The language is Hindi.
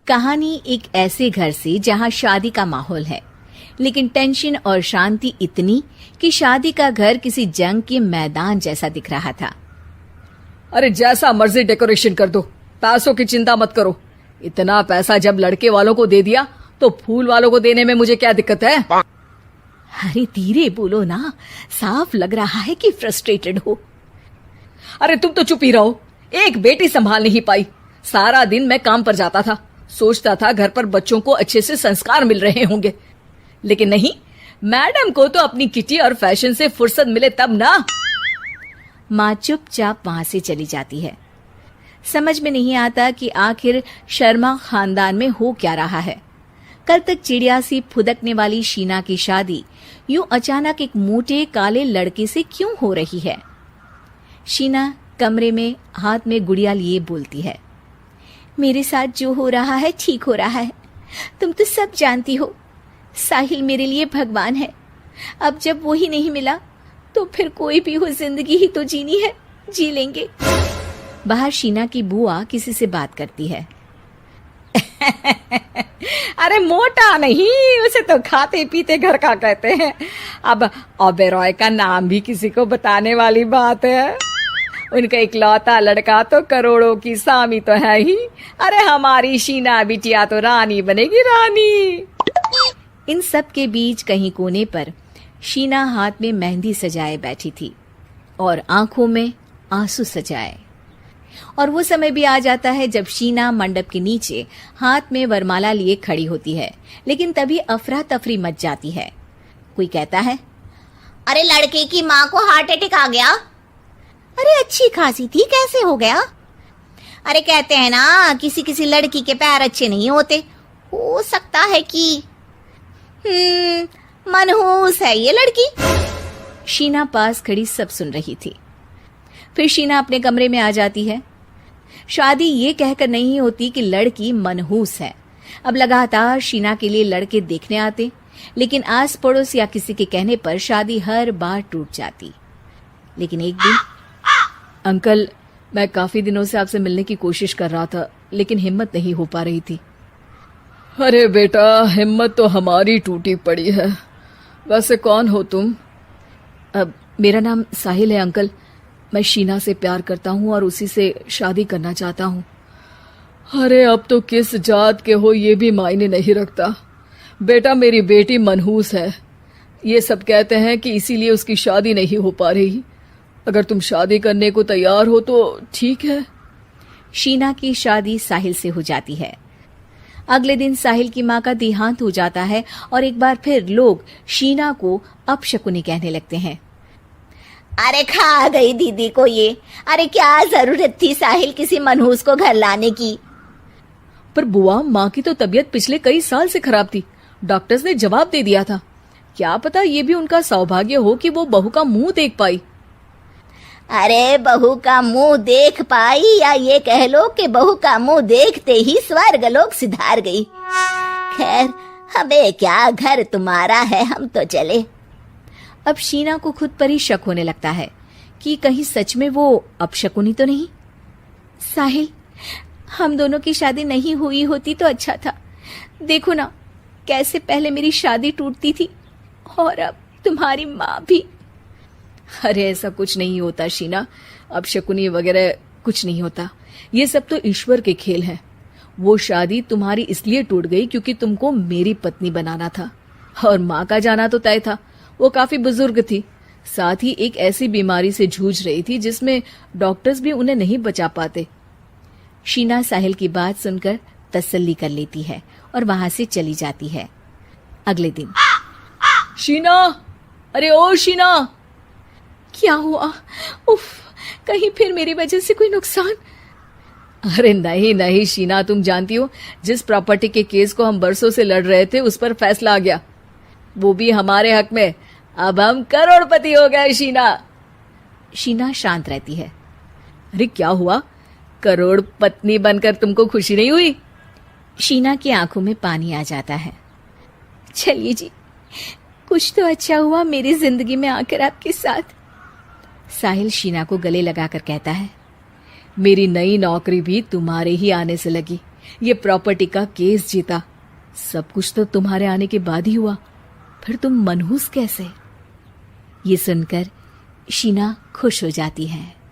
कहानी एक ऐसे घर से जहां शादी का माहौल है, लेकिन टेंशन और शांति इतनी कि शादी का घर किसी जंग के मैदान जैसा दिख रहा था। अरे जैसा मर्जी डेकोरेशन कर दो, पैसों की चिंता मत करो। इतना पैसा जब लड़के वालों को दे दिया तो फूल वालों को देने में मुझे क्या दिक्कत है? अरे धीरे बोलो ना, साफ लग रहा है कि फ्रस्ट्रेटेड हो। अरे तुम तो चुप ही रहो। एक बेटी संभाल नहीं पाई। सारा दिन मैं काम पर जाता था, सोचता था घर पर बच्चों को अच्छे से संस्कार मिल रहे होंगे, लेकिन नहीं, मैडम को तो अपनी किटी और फैशन से फुर्सत मिले तब ना। माँ चुपचाप वहां से चली जाती है। समझ में नहीं आता कि आखिर शर्मा खानदान में हो क्या रहा है। कल तक चिड़िया सी फुदकने वाली शीना की शादी यूं अचानक एक मोटे काले लड़के से क्यों हो रही है? शीना कमरे में हाथ में गुड़िया लिए बोलती है, मेरे साथ जो हो रहा है ठीक हो रहा है। तुम तो सब जानती हो, साहिल मेरे लिए भगवान है। अब जब वो ही नहीं मिला तो फिर कोई भी हो, जिंदगी ही तो जीनी है, जी लेंगे। बाहर शीना की बुआ किसी से बात करती है। अरे मोटा नहीं, उसे तो खाते पीते घर का कहते हैं। अब ओबेरॉय का नाम भी किसी को बताने वाली बात है। उनका इकलौता लड़का तो करोड़ों की सामी तो है ही। अरे हमारी शीना बिटिया तो रानी बनेगी, रानी। इन सब के बीच कहीं कोने पर शीना हाथ में मेहंदी सजाए बैठी थी और आंखों में आंसू सजाए। और वो समय भी आ जाता है जब शीना मंडप के नीचे हाथ में वरमाला लिए खड़ी होती है, लेकिन तभी अफरा तफरी मच जाती है। कोई कहता है, अरे लड़के की माँ को हार्ट अटैक आ गया। अरे अच्छी खासी थी, कैसे हो गया? अरे कहते हैं ना, किसी किसी लड़की के पैर अच्छे नहीं होते, हो सकता है कि मनहूस है ये लड़की। शीना पास खड़ी सब सुन रही थी। फिर शीना अपने कमरे में आ जाती है। शादी ये कहकर नहीं होती कि लड़की मनहूस है। अब लगातार शीना के लिए लड़के देखने आते, लेकिन आस पड़ोस या किसी के कहने पर शादी हर बार टूट जाती। लेकिन एक दिन, अंकल, मैं काफी दिनों से आपसे मिलने की कोशिश कर रहा था, लेकिन हिम्मत नहीं हो पा रही थी। अरे बेटा, हिम्मत तो हमारी टूटी पड़ी है। वैसे कौन हो तुम? अब मेरा नाम साहिल है अंकल। मैं शीना से प्यार करता हूँ और उसी से शादी करना चाहता हूँ। अरे अब तो किस जात के हो ये भी मायने नहीं रखता। बेटा, मेरी बेटी मनहूस है। ये सब कहते हैं कि इसीलिए उसकी शादी नहीं हो पा रही। अगर तुम शादी करने को तैयार हो तो ठीक है। शीना की शादी साहिल से हो जाती है। अगले दिन साहिल की माँ का देहांत हो जाता है और एक बार फिर लोग शीना को अपशकुनी कहने लगते हैं। अरे खा गई दीदी को ये। अरे क्या जरूरत थी साहिल किसी मनहूस को घर लाने की? पर बुआ, माँ की तो तबीयत पिछले कई साल से खराब थी। डॉक्टर्स ने जवाब दे दिया था। क्या पता ये भी उनका सौभाग्य हो कि वो बहू का मुंह देख पाई। अरे बहू का मुंह देख पाई, या ये कह लो कि बहू का मुंह देखते ही स्वर्ग लोक सिधार गई। खैर, हमें क्या, घर तुम्हारा है, हम तो चले। अब शीना को खुद पर ही शक होने लगता है कि कहीं सच में वो अपशकुनी तो नहीं। साहिल, हम दोनों की शादी नहीं हुई होती तो अच्छा था। देखो ना, कैसे पहले मेरी शादी टूटती थी और अब तुम्हारी माँ भी। अरे ऐसा कुछ नहीं होता शीना, अपशकुनी वगैरह कुछ नहीं होता। ये सब तो ईश्वर के खेल हैं। वो शादी तुम्हारी इसलिए टूट गई क्योंकि तुमको मेरी पत्नी बनाना था, और माँ का जाना तो तय था। वो काफी बुजुर्ग थी, साथ ही एक ऐसी बीमारी से जूझ रही थी जिसमें डॉक्टर्स भी उन्हें नहीं बचा पाते। शीना साहिल की बात सुनकर तसल्ली कर लेती है और वहां से चली जाती है। अगले दिन, शीना, अरे ओ शीना। क्या हुआ? उफ, कहीं फिर मेरी वजह से कोई नुकसान? अरे नहीं नहीं शीना, तुम जानती हो, जिस प्रॉपर्टी के केस को हम बरसों से लड़ रहे थे उस पर फैसला आ गया, वो भी हमारे हक में। अब हम करोड़पति हो गए शीना। शीना शांत रहती है। अरे क्या हुआ? करोड़पति बनकर तुमको खुशी नहीं हुई? शीना की आंखों में पानी आ जाता है। चलिए जी, कुछ तो अच्छा हुआ मेरी जिंदगी में आकर आपके साथ। साहिल शीना को गले लगाकर कहता है, मेरी नई नौकरी भी तुम्हारे ही आने से लगी। ये प्रॉपर्टी का केस जीता। सब कुछ तो तुम्हारे आने के बाद ही हुआ, फिर तुम मनहूस कैसे? ये सुनकर शीना खुश हो जाती है।